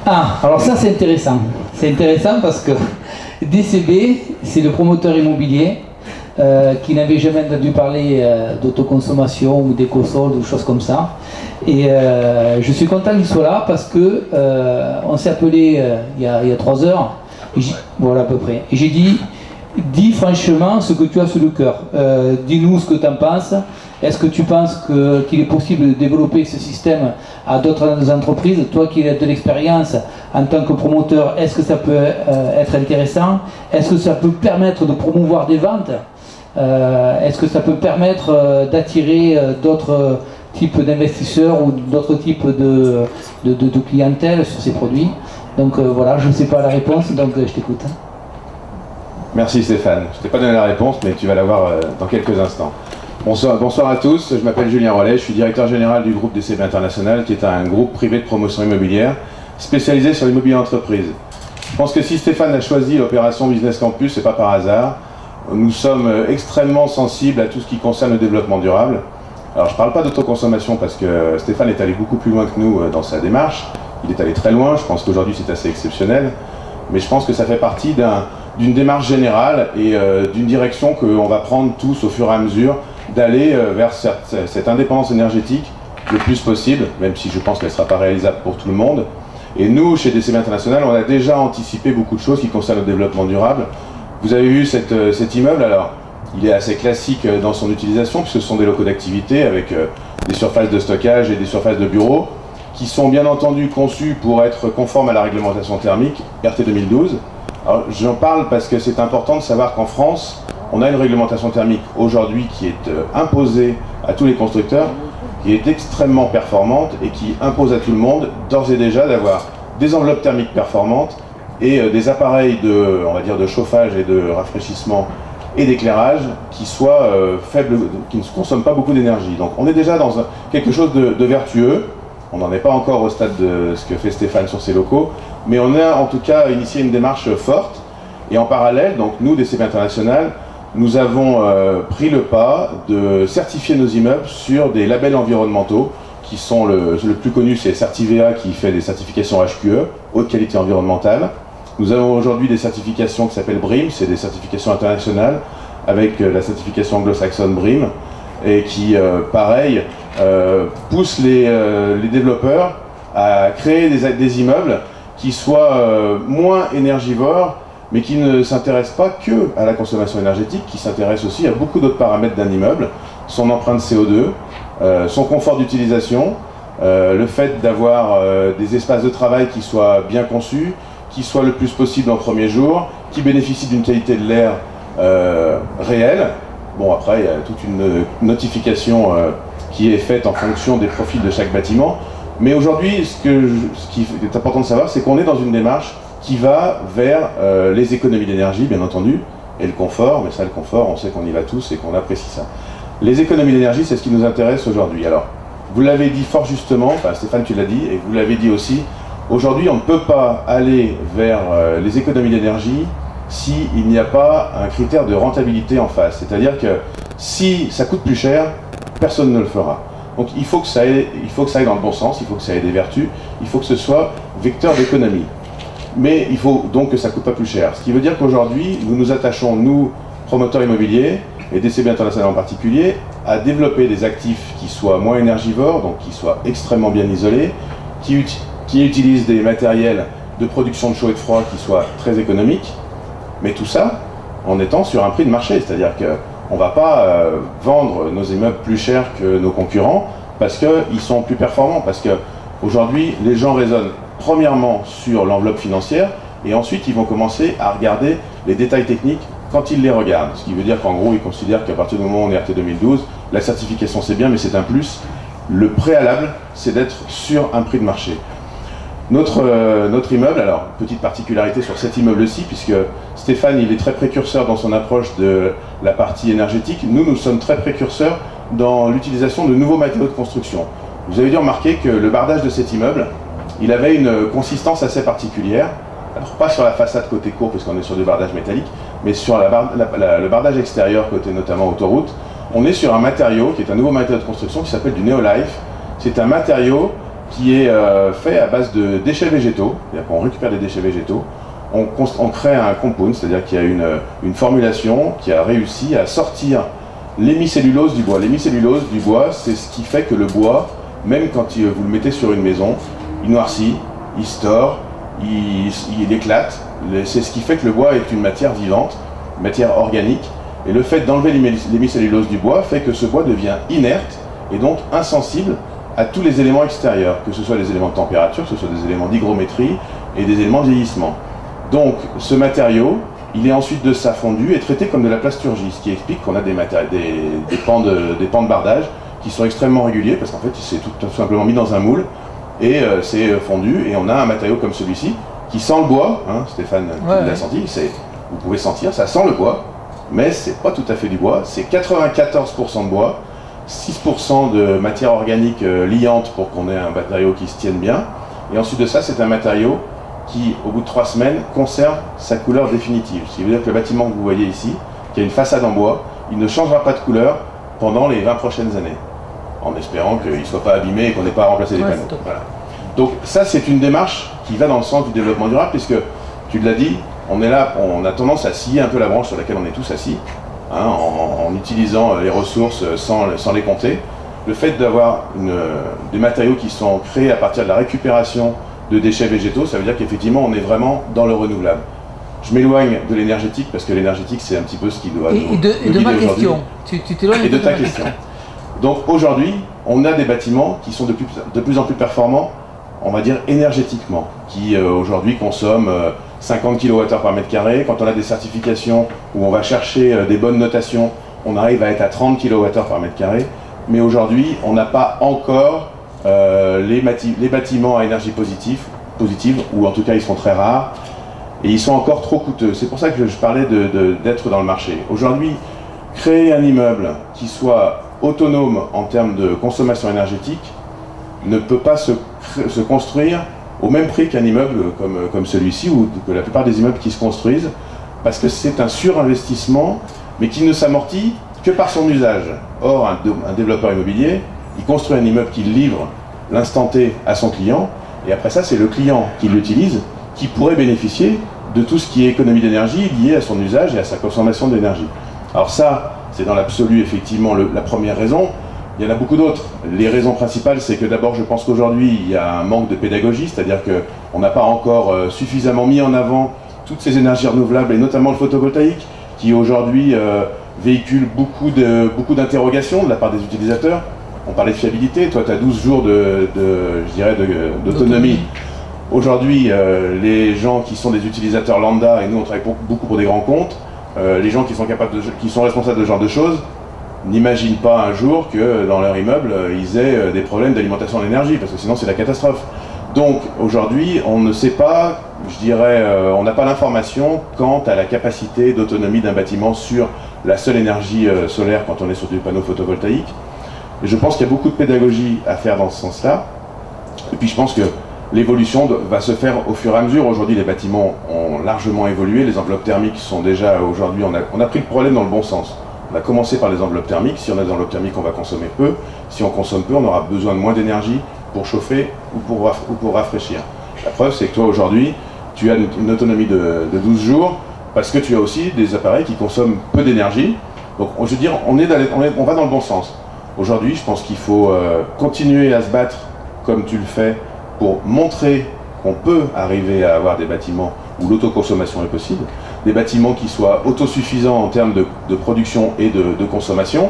Ah, alors ça c'est intéressant. C'est intéressant parce que DCB, c'est le promoteur immobilier qui n'avait jamais entendu parler d'autoconsommation ou d'éco-soldes ou choses comme ça. Et je suis content qu'il soit là parce que on s'est appelé il y a 3 heures, voilà à peu près. Et j'ai dit, dis franchement ce que tu as sur le cœur. Dis-nous ce que tu en penses. Est-ce que tu penses qu'il est possible de développer ce système à d'autres entreprises? Toi qui as de l'expérience en tant que promoteur, est-ce que ça peut être intéressant? Est-ce que ça peut permettre de promouvoir des ventes? Est-ce que ça peut permettre d'attirer d'autres types d'investisseurs ou d'autres types de clientèle sur ces produits? Donc voilà, je ne sais pas la réponse, donc je t'écoute. Merci Stéphane. Je ne t'ai pas donné la réponse, mais tu vas l'avoir dans quelques instants. Bonsoir à tous, je m'appelle Julien Rollet, je suis directeur général du groupe DCB International, qui est un groupe privé de promotion immobilière spécialisé sur l'immobilier d'entreprise. Je pense que si Stéphane a choisi l'opération Business Campus, ce n'est pas par hasard. Nous sommes extrêmement sensibles à tout ce qui concerne le développement durable. Alors je ne parle pas d'autoconsommation parce que Stéphane est allé beaucoup plus loin que nous dans sa démarche. Il est allé très loin, je pense qu'aujourd'hui c'est assez exceptionnel. Mais je pense que ça fait partie d'une démarche générale et d'une direction qu'on va prendre tous au fur et à mesure d'aller vers cette indépendance énergétique le plus possible, même si je pense qu'elle ne sera pas réalisable pour tout le monde. Et nous, chez DCB International, on a déjà anticipé beaucoup de choses qui concernent le développement durable. Vous avez vu cet immeuble, alors il est assez classique dans son utilisation, puisque ce sont des locaux d'activité avec des surfaces de stockage et des surfaces de bureaux, qui sont bien entendu conçus pour être conformes à la réglementation thermique RT 2012. Alors j'en parle parce que c'est important de savoir qu'en France, on a une réglementation thermique aujourd'hui qui est imposée à tous les constructeurs, qui est extrêmement performante et qui impose à tout le monde d'ores et déjà d'avoir des enveloppes thermiques performantes et des appareils on va dire, de chauffage et de rafraîchissement et d'éclairage qui soient faibles, qui ne consomment pas beaucoup d'énergie. Donc on est déjà dans quelque chose de vertueux. On n'en est pas encore au stade de ce que fait Stéphane sur ses locaux, mais on a en tout cas initié une démarche forte. Et en parallèle, donc nous, DCB International, nous avons pris le pas de certifier nos immeubles sur des labels environnementaux qui sont le plus connu, c'est Certivea qui fait des certifications HQE, haute qualité environnementale. Nous avons aujourd'hui des certifications qui s'appellent BREEAM, c'est des certifications internationales avec la certification anglo-saxonne BREEAM et qui, pareil, poussent les développeurs à créer des immeubles qui soient moins énergivores, mais qui ne s'intéressent pas que à la consommation énergétique, qui s'intéressent aussi à beaucoup d'autres paramètres d'un immeuble, son empreinte CO2, son confort d'utilisation, le fait d'avoir des espaces de travail qui soient bien conçus, qui soient le plus possible en premier jour, qui bénéficient d'une qualité de l'air réelle. Bon, après, il y a toute une notification qui est faite en fonction des profils de chaque bâtiment. Mais aujourd'hui, ce qui est important de savoir, c'est qu'on est dans une démarche qui va vers les économies d'énergie, bien entendu, et le confort. Mais ça, le confort, on sait qu'on y va tous et qu'on apprécie ça. Les économies d'énergie, c'est ce qui nous intéresse aujourd'hui. Alors, vous l'avez dit fort justement, enfin Stéphane, tu l'as dit, et vous l'avez dit aussi, aujourd'hui, on ne peut pas aller vers les économies d'énergie s'il n'y a pas un critère de rentabilité en face. C'est-à-dire que si ça coûte plus cher, personne ne le fera. Donc il faut que ça aille dans le bon sens, il faut que ça ait des vertus, il faut que ce soit vecteur d'économie. Mais il faut donc que ça ne coûte pas plus cher. Ce qui veut dire qu'aujourd'hui, nous nous attachons, nous, promoteurs immobiliers, et DCB International en particulier, à développer des actifs qui soient moins énergivores, donc qui soient extrêmement bien isolés, qui utilisent des matériels de production de chaud et de froid qui soient très économiques, mais tout ça en étant sur un prix de marché. C'est-à-dire qu'on ne va pas vendre nos immeubles plus chers que nos concurrents parce qu'ils sont plus performants, parce qu'aujourd'hui, les gens raisonnent premièrement sur l'enveloppe financière et ensuite ils vont commencer à regarder les détails techniques quand ils les regardent. Ce qui veut dire qu'en gros, ils considèrent qu'à partir du moment où on est RT 2012, la certification c'est bien, mais c'est un plus. Le préalable, c'est d'être sur un prix de marché. Notre immeuble, alors, petite particularité sur cet immeuble-ci, puisque Stéphane, il est très précurseur dans son approche de la partie énergétique. Nous sommes très précurseurs dans l'utilisation de nouveaux matériaux de construction. Vous avez dû remarquer que le bardage de cet immeuble, il avait une consistance assez particulière. Alors, pas sur la façade côté cour, puisqu'on est sur du bardage métallique, mais sur le bardage extérieur, côté notamment autoroute. On est sur un matériau qui est un nouveau matériau de construction qui s'appelle du Neolife. C'est un matériau qui est fait à base de déchets végétaux. C'est-à-dire qu'on récupère des déchets végétaux, on crée un compound, c'est-à-dire qu'il y a une formulation qui a réussi à sortir l'hémicellulose du bois. L'hémicellulose du bois, c'est ce qui fait que le bois, même quand vous le mettez sur une maison, il noircit, il se tord, il éclate. C'est ce qui fait que le bois est une matière vivante, une matière organique. Et le fait d'enlever l'hémicellulose du bois fait que ce bois devient inerte et donc insensible à tous les éléments extérieurs, que ce soit des éléments de température, que ce soit des éléments d'hygrométrie et des éléments de vieillissement. Donc ce matériau, il est ensuite de ça fondu et traité comme de la plasturgie, ce qui explique qu'on a des pans de bardage qui sont extrêmement réguliers parce qu'en fait il s'est tout simplement mis dans un moule et c'est fondu et on a un matériau comme celui-ci qui sent le bois, hein, Stéphane l'a senti, vous pouvez sentir, ça sent le bois, mais c'est pas tout à fait du bois, c'est 94% de bois, 6% de matière organique liante pour qu'on ait un matériau qui se tienne bien, et ensuite de ça c'est un matériau qui, au bout de 3 semaines, conserve sa couleur définitive. Ce qui veut dire que le bâtiment que vous voyez ici, qui a une façade en bois, il ne changera pas de couleur pendant les 20 prochaines années, en espérant qu'il ne soit pas abîmé et qu'on n'ait pas à remplacer les panneaux. Voilà. Donc ça, c'est une démarche qui va dans le sens du développement durable, puisque, tu l'as dit, on est là, on a tendance à scier un peu la branche sur laquelle on est tous assis, hein, en utilisant les ressources sans les compter. Le fait d'avoir des matériaux qui sont créés à partir de la récupération de déchets végétaux, ça veut dire qu'effectivement on est vraiment dans le renouvelable. Je m'éloigne de l'énergétique parce que l'énergétique c'est un petit peu ce qui doit nous de ma question. Tu t'éloignes et de ta question. Donc aujourd'hui, on a des bâtiments qui sont de plus en plus performants, on va dire énergétiquement, qui aujourd'hui consomment 50 kWh par mètre carré. Quand on a des certifications où on va chercher des bonnes notations, on arrive à être à 30 kWh par mètre carré. Mais aujourd'hui, on n'a pas encore les bâtiments à énergie positive, ou en tout cas ils sont très rares, et ils sont encore trop coûteux. C'est pour ça que je parlais d'être dans le marché. Aujourd'hui, créer un immeuble qui soit autonome en termes de consommation énergétique ne peut pas se construire au même prix qu'un immeuble comme celui-ci, ou que la plupart des immeubles qui se construisent, parce que c'est un surinvestissement, mais qui ne s'amortit que par son usage. Or, un développeur immobilier, il construit un immeuble qu'il livre l'instant T à son client, et après ça, c'est le client qui l'utilise, qui pourrait bénéficier de tout ce qui est économie d'énergie lié à son usage et à sa consommation d'énergie. Alors ça, c'est dans l'absolu, effectivement, la première raison. Il y en a beaucoup d'autres. Les raisons principales, c'est que d'abord, je pense qu'aujourd'hui, il y a un manque de pédagogie, c'est-à-dire qu'on n'a pas encore suffisamment mis en avant toutes ces énergies renouvelables, et notamment le photovoltaïque, qui aujourd'hui véhicule beaucoup d'interrogations de la part des utilisateurs. On parlait de fiabilité, toi tu as 12 jours d'autonomie. Aujourd'hui, les gens qui sont des utilisateurs lambda, et nous on travaille beaucoup pour des grands comptes, les gens qui sont responsables de ce genre de choses, n'imaginent pas un jour que dans leur immeuble, ils aient des problèmes d'alimentation en énergie, parce que sinon c'est la catastrophe. Donc aujourd'hui, on ne sait pas, on n'a pas l'information quant à la capacité d'autonomie d'un bâtiment sur la seule énergie solaire quand on est sur des panneaux photovoltaïques. Et je pense qu'il y a beaucoup de pédagogie à faire dans ce sens-là. Et puis je pense que l'évolution va se faire au fur et à mesure. Aujourd'hui, les bâtiments ont largement évolué. Les enveloppes thermiques sont déjà aujourd'hui, on a pris le problème dans le bon sens. On a commencé par les enveloppes thermiques. Si on a des enveloppes thermiques, on va consommer peu. Si on consomme peu, on aura besoin de moins d'énergie pour chauffer ou pour rafraîchir. La preuve, c'est que toi, aujourd'hui, tu as une autonomie de 12 jours parce que tu as aussi des appareils qui consomment peu d'énergie. Donc, je veux dire, on va dans le bon sens. Aujourd'hui, je pense qu'il faut continuer à se battre comme tu le fais pour montrer qu'on peut arriver à avoir des bâtiments où l'autoconsommation est possible, des bâtiments qui soient autosuffisants en termes de production et de consommation.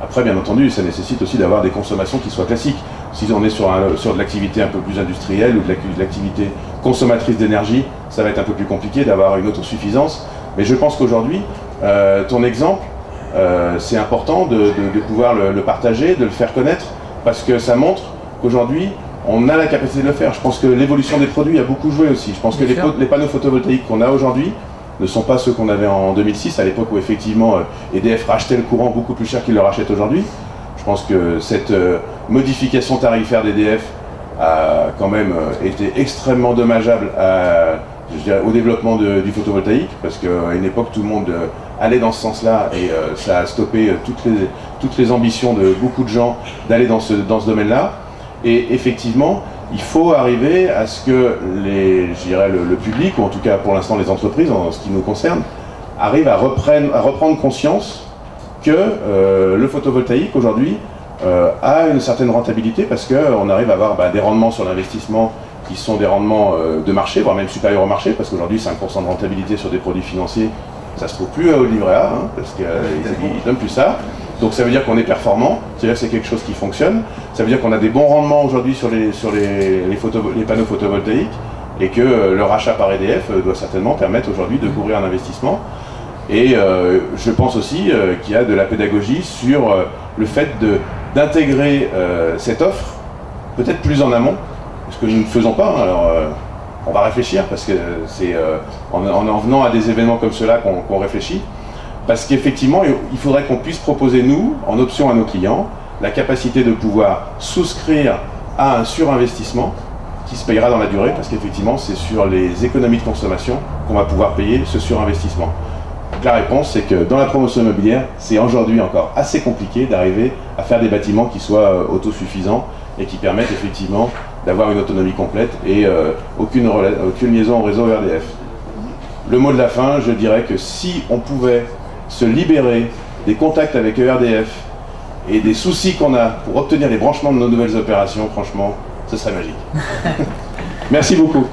Après, bien entendu, ça nécessite aussi d'avoir des consommations qui soient classiques. Si on est sur de l'activité un peu plus industrielle ou de l'activité consommatrice d'énergie, ça va être un peu plus compliqué d'avoir une autosuffisance. Mais je pense qu'aujourd'hui, ton exemple, c'est important de pouvoir le partager, de le faire connaître, parce que ça montre qu'aujourd'hui, on a la capacité de le faire. Je pense que l'évolution des produits a beaucoup joué aussi. Je pense que les panneaux photovoltaïques qu'on a aujourd'hui ne sont pas ceux qu'on avait en 2006, à l'époque où effectivement EDF rachetait le courant beaucoup plus cher qu'il le rachète aujourd'hui. Je pense que cette modification tarifaire d'EDF a quand même été extrêmement dommageable au développement du photovoltaïque, parce qu'à une époque tout le monde allait dans ce sens-là, et ça a stoppé toutes les ambitions de beaucoup de gens d'aller dans ce domaine-là. Et effectivement, il faut arriver à ce que je dirais le public, ou en tout cas pour l'instant les entreprises, en ce qui nous concerne, arrivent à reprendre conscience que le photovoltaïque aujourd'hui a une certaine rentabilité parce qu'on arrive à avoir des rendements sur l'investissement qui sont des rendements de marché, voire même supérieurs au marché, parce qu'aujourd'hui 5% de rentabilité sur des produits financiers, ça se trouve plus au livret A, hein, parce qu'ils ne donnent plus ça. Donc ça veut dire qu'on est performant, c'est-à-dire que c'est quelque chose qui fonctionne, ça veut dire qu'on a des bons rendements aujourd'hui sur les panneaux photovoltaïques, et que le rachat par EDF doit certainement permettre aujourd'hui de couvrir un investissement. Et je pense aussi qu'il y a de la pédagogie sur le fait d'intégrer cette offre, peut-être plus en amont, ce que nous ne faisons pas. Alors, on va réfléchir, parce que c'est en venant à des événements comme cela qu'on réfléchit. Parce qu'effectivement, il faudrait qu'on puisse proposer, nous, en option à nos clients, la capacité de pouvoir souscrire à un surinvestissement qui se payera dans la durée, parce qu'effectivement, c'est sur les économies de consommation qu'on va pouvoir payer ce surinvestissement. Donc la réponse, c'est que dans la promotion immobilière, c'est aujourd'hui encore assez compliqué d'arriver à faire des bâtiments qui soient autosuffisants et qui permettent effectivement d'avoir une autonomie complète et aucune liaison au réseau ERDF. Le mot de la fin, je dirais que si on pouvait se libérer des contacts avec ERDF et des soucis qu'on a pour obtenir les branchements de nos nouvelles opérations, franchement, ce serait magique. Merci beaucoup.